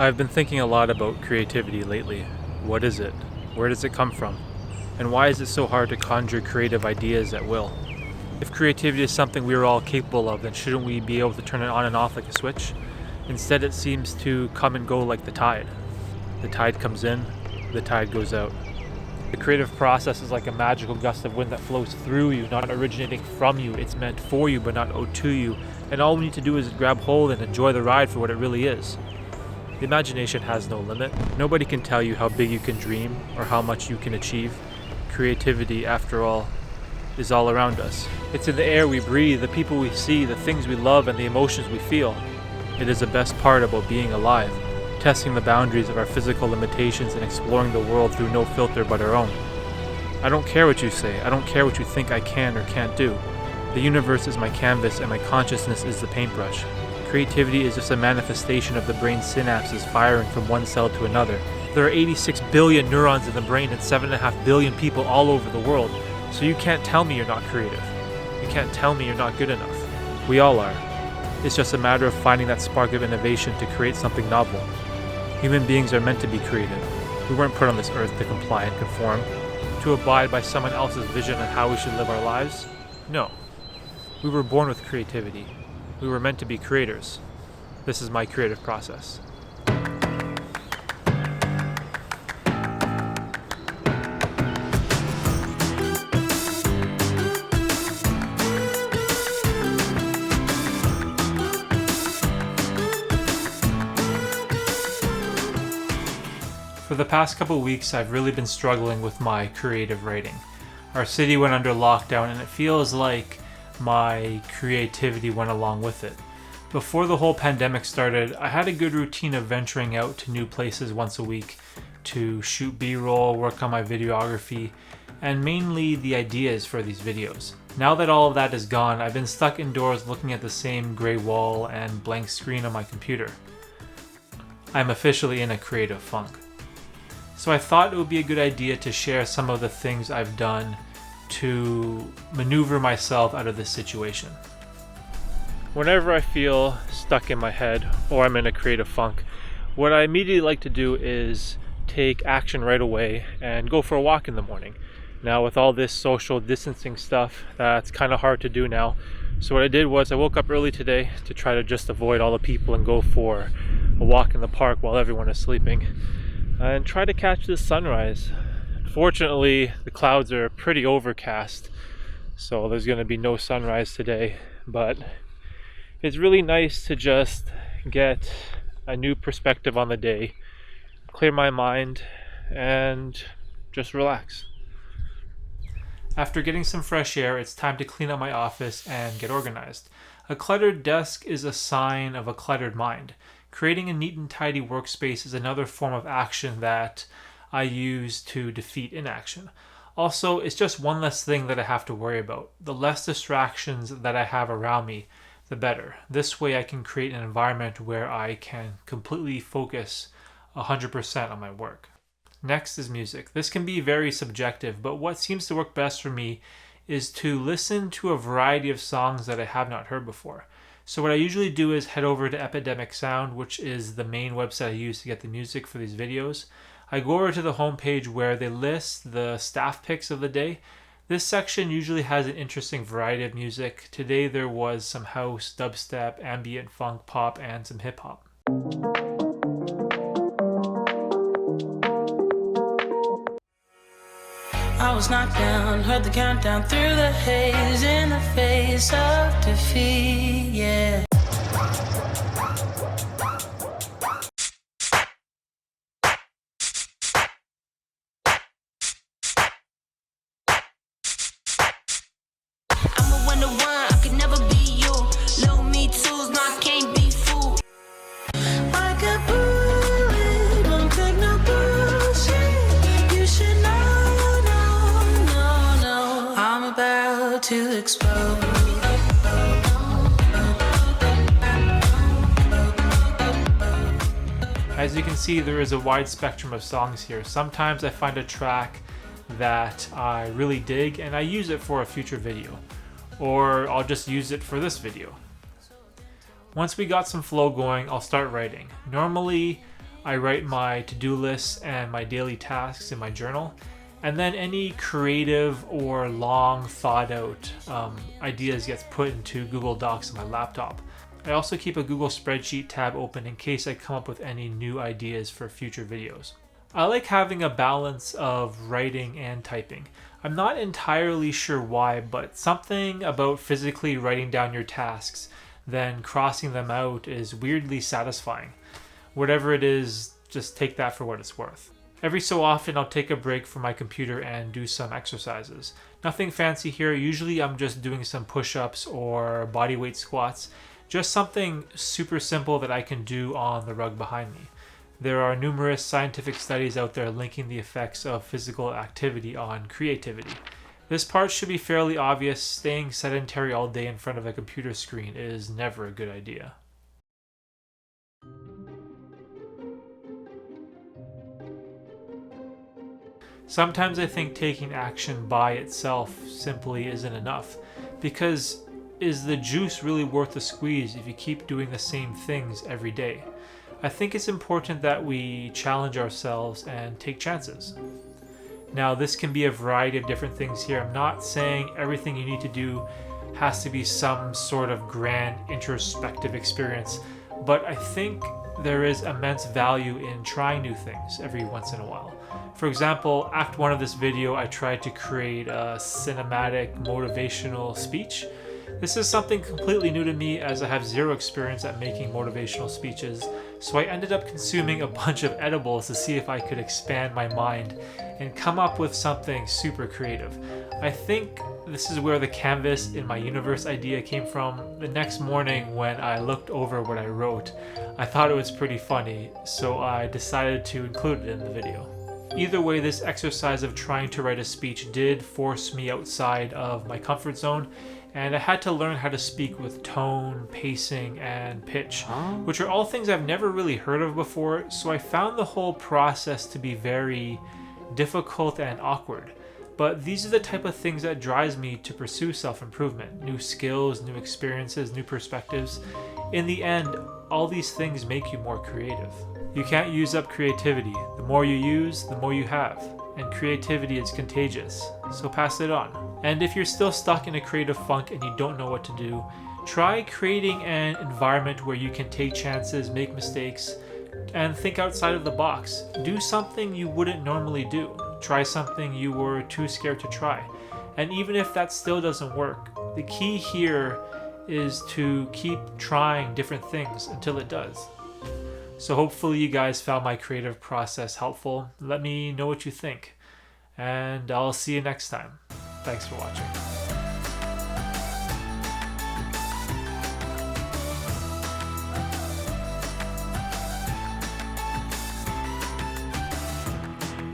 I've been thinking a lot about creativity lately. What is it? Where does it come from? And why is it so hard to conjure creative ideas at will? If creativity is something we are all capable of, then shouldn't we be able to turn it on and off like a switch? Instead, it seems to come and go like the tide. The tide comes in, the tide goes out. The creative process is like a magical gust of wind that flows through you, not originating from you. It's meant for you, but not owed to you. And all we need to do is grab hold and enjoy the ride for what it really is. The imagination has no limit. Nobody can tell you how big you can dream or how much you can achieve. Creativity, after all, is all around us. It's in the air we breathe, the people we see, the things we love, and the emotions we feel. It is the best part about being alive, testing the boundaries of our physical limitations and exploring the world through no filter but our own. I don't care what you say. I don't care what you think I can or can't do. The universe is my canvas and my consciousness is the paintbrush. Creativity is just a manifestation of the brain's synapses firing from one cell to another. There are 86 billion neurons in the brain and 7.5 billion people all over the world, so you can't tell me you're not creative. You can't tell me you're not good enough. We all are. It's just a matter of finding that spark of innovation to create something novel. Human beings are meant to be creative. We weren't put on this earth to comply and conform, to abide by someone else's vision on how we should live our lives. No. We were born with creativity. We were meant to be creators. This is my creative process. For the past couple weeks, I've really been struggling with my creative writing. Our city went under lockdown and it feels like my creativity went along with it. Before the whole pandemic started, I had a good routine of venturing out to new places once a week to shoot B-roll, work on my videography, and mainly the ideas for these videos. Now that all of that is gone, I've been stuck indoors looking at the same gray wall and blank screen on my computer. I'm officially in a creative funk. So I thought it would be a good idea to share some of the things I've done to maneuver myself out of this situation. Whenever I feel stuck in my head or I'm in a creative funk, what I immediately like to do is take action right away and go for a walk in the morning. Now with all this social distancing stuff, that's kind of hard to do now. So what I did was I woke up early today to try to just avoid all the people and go for a walk in the park while everyone is sleeping and try to catch the sunrise. Fortunately, the clouds are pretty overcast, so there's going to be no sunrise today, but it's really nice to just get a new perspective on the day, clear my mind, and just relax. After getting some fresh air, it's time to clean up my office and get organized. A cluttered desk is a sign of a cluttered mind. Creating a neat and tidy workspace is another form of action that I use to defeat inaction. Also, it's just one less thing that I have to worry about. The less distractions that I have around me, the better. This way I can create an environment where I can completely focus 100% on my work. Next is music. This can be very subjective, but what seems to work best for me is to listen to a variety of songs that I have not heard before. So what I usually do is head over to Epidemic Sound, which is the main website I use to get the music for these videos. I go over to the homepage where they list the staff picks of the day. This section usually has an interesting variety of music. Today there was some house, dubstep, ambient funk, pop, and some hip hop. I was knocked down, heard the countdown through the haze in the face of defeat, yeah. I'm a one-to-one, I could never be you. Low me tools, no, I can't be fooled. Like a bullet, don't take no bullshit. You should know, no. I'm about to explode. As you can see, there is a wide spectrum of songs here. Sometimes I find a track that I really dig and I use it for a future video, or I'll just use it for this video. Once we got some flow going, I'll start writing. Normally, I write my to-do lists and my daily tasks in my journal, and then any creative or long thought out ideas gets put into Google Docs on my laptop. I also keep a Google spreadsheet tab open in case I come up with any new ideas for future videos. I like having a balance of writing and typing. I'm not entirely sure why, but something about physically writing down your tasks, then crossing them out is weirdly satisfying. Whatever it is, just take that for what it's worth. Every so often I'll take a break from my computer and do some exercises. Nothing fancy here, usually I'm just doing some push-ups or bodyweight squats, just something super simple that I can do on the rug behind me. There are numerous scientific studies out there linking the effects of physical activity on creativity. This part should be fairly obvious. Staying sedentary all day in front of a computer screen is never a good idea. Sometimes I think taking action by itself simply isn't enough, because is the juice really worth the squeeze if you keep doing the same things every day? I think it's important that we challenge ourselves and take chances. Now, this can be a variety of different things here. I'm not saying everything you need to do has to be some sort of grand introspective experience, but I think there is immense value in trying new things every once in a while. For example, Act 1 of this video, I tried to create a cinematic motivational speech. This is something completely new to me as I have zero experience at making motivational speeches, so I ended up consuming a bunch of edibles to see if I could expand my mind and come up with something super creative. I think this is where the canvas in my universe idea came from. The next morning when I looked over what I wrote, I thought it was pretty funny, so I decided to include it in the video. Either way, this exercise of trying to write a speech did force me outside of my comfort zone, and I had to learn how to speak with tone, pacing, and pitch, which are all things I've never really heard of before, so I found the whole process to be very difficult and awkward. But these are the type of things that drives me to pursue self-improvement, new skills, new experiences, new perspectives. In the end, all these things make you more creative. You can't use up creativity. The more you use, the more you have. And creativity is contagious, so pass it on. And if you're still stuck in a creative funk and you don't know what to do, try creating an environment where you can take chances, make mistakes, and think outside of the box. Do something you wouldn't normally do. Try something you were too scared to try. And even if that still doesn't work, the key here is to keep trying different things until it does. So hopefully you guys found my creative process helpful. Let me know what you think, and I'll see you next time. Thanks for watching.